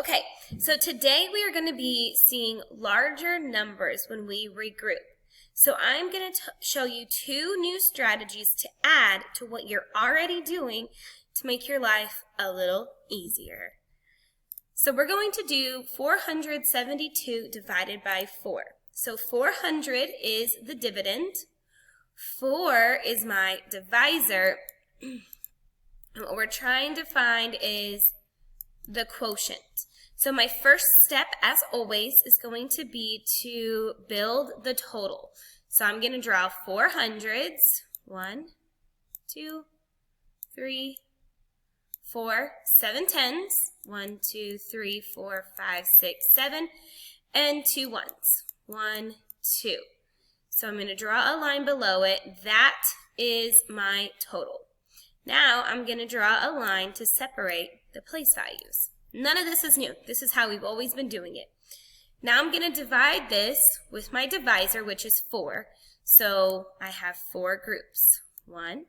Okay, so today we are going to be seeing larger numbers when we regroup. So I'm going to show you two new strategies to add to what you're already doing to make your life a little easier. So we're going to do 472 divided by 4. So 400 is the dividend, 4 is my divisor, and what we're trying to find is the quotient. So my first step, as always, is going to be to build the total. So I'm going to draw 4 hundreds, 1, 2, 3, 4, 7 tens, 1, 2, 3, 4, 5, 6, 7, and 2 ones, 1, 2. So I'm going to draw a line below it. That is my total. Now I'm going to draw a line to separate the place values. None of this is new. This is how we've always been doing it. Now I'm going to divide this with my divisor, which is 4. So I have 4 groups. 1,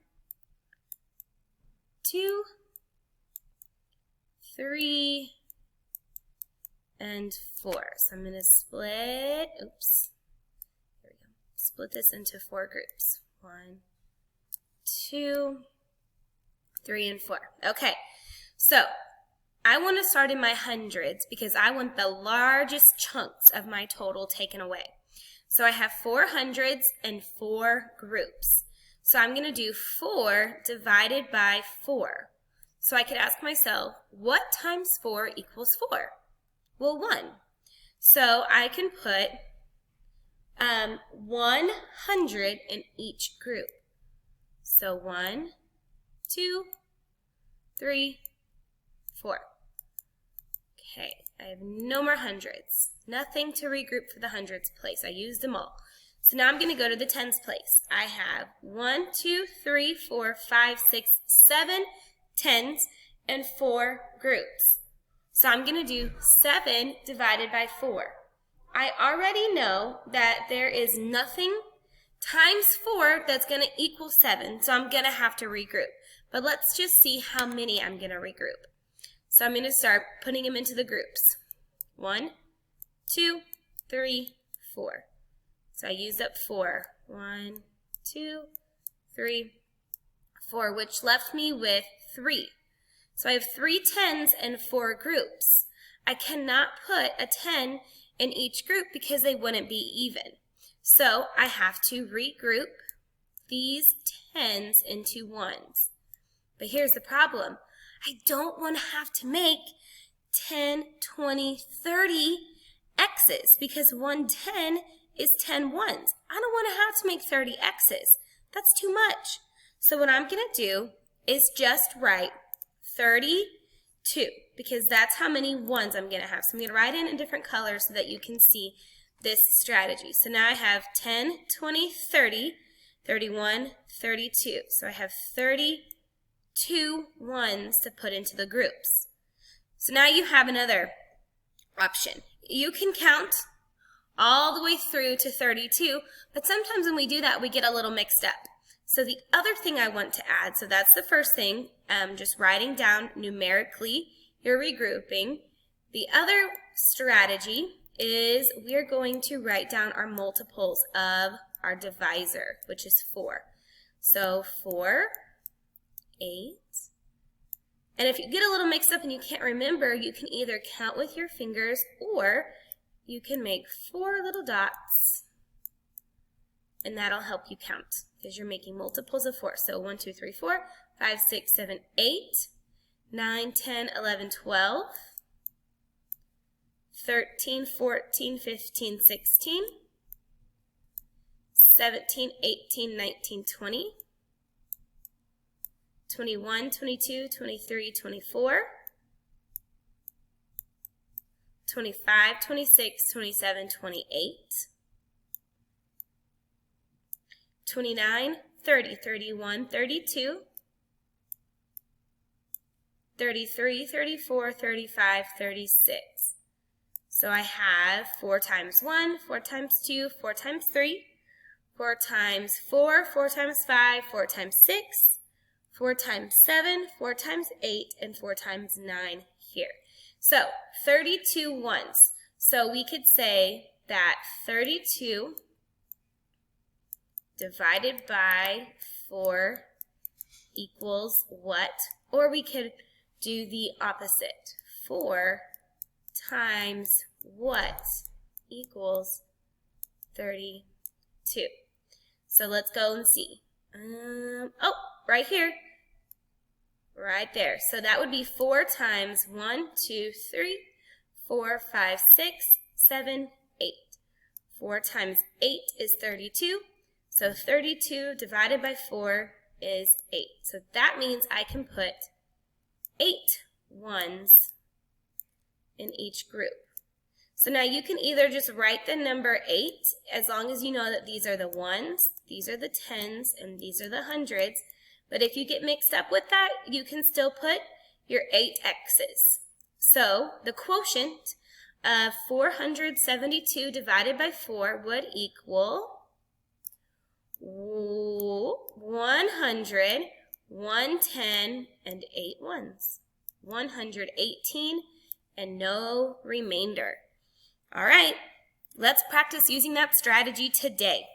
2, 3, and 4. So I'm going to split this into 4 groups. 1, 2, 3, and 4. Okay, so I want to start in my hundreds because I want the largest chunks of my total taken away. So I have 4 hundreds and 4 groups. So I'm going to do 4 divided by 4. So I could ask myself, what times 4 equals 4? Well, 1. So I can put 100 in each group. So 1, 2, 3, 4. Okay, I have no more hundreds. Nothing to regroup for the hundreds place. I used them all. So now I'm going to go to the tens place. I have 1, 2, 3, 4, 5, 6, 7 tens and 4 groups. So I'm going to do 7 divided by 4. I already know that there is nothing times 4 that's going to equal 7, so I'm going to have to regroup. But let's just see how many I'm going to regroup. So I'm going to start putting them into the groups. 1, 2, 3, 4. So I used up 4. 1, 2, 3, 4, which left me with 3. So I have 3 tens and 4 groups. I cannot put a 10 in each group because they wouldn't be even. So I have to regroup these tens into ones. But here's the problem. I don't want to have to make 10, 20, 30 x's because 1 10 is 10 ones. I don't want to have to make 30 x's. That's too much. So what I'm going to do is just write 32 because that's how many ones I'm going to have. So I'm going to write in different colors so that you can see this strategy. So now I have 10, 20, 30, 31, 32. So I have 32 ones to put into the groups. So now you have another option. You can count all the way through to 32, but sometimes when we do that, we get a little mixed up. So the other thing I want to add, so that's the first thing, just writing down numerically your regrouping. The other strategy is we're going to write down our multiples of our divisor, which is 4. So 4, 8. And if you get a little mixed up and you can't remember, you can either count with your fingers or you can make 4 little dots and that'll help you count because you're making multiples of 4. So 1, 2, 3, 4, 5, 6, 7, 8, 9, 10, 11, 12, 13, 14, 15, 16, 17, 18, 19, 20, 21, 22, 23, 24, 25, 26, 27, 28, 29, 30, 31, 32, 33, 34, 35, 36. So I have 4 times 1, 4 times 2, 4 times 3, 4 times 4, 4 times 5, 4 times 6, 4 times 7, 4 times 8, and 4 times 9 here. So 32 ones. So we could say that 32 divided by 4 equals what? Or we could do the opposite. 4 times what equals 32. So let's go and see. Oh, right here. Right there. So that would be 4 times 1, 2, 3, 4, 5, 6, 7, 8. 4 times 8 is 32. So 32 divided by 4 is 8. So that means I can put 8 ones in each group. So now you can either just write the number 8, as long as you know that these are the ones, these are the tens, and these are the hundreds. But if you get mixed up with that, you can still put your 8 X's. So the quotient of 472 divided by 4 would equal 100, 110, and 8 ones. 118 and no remainder. All right, let's practice using that strategy today.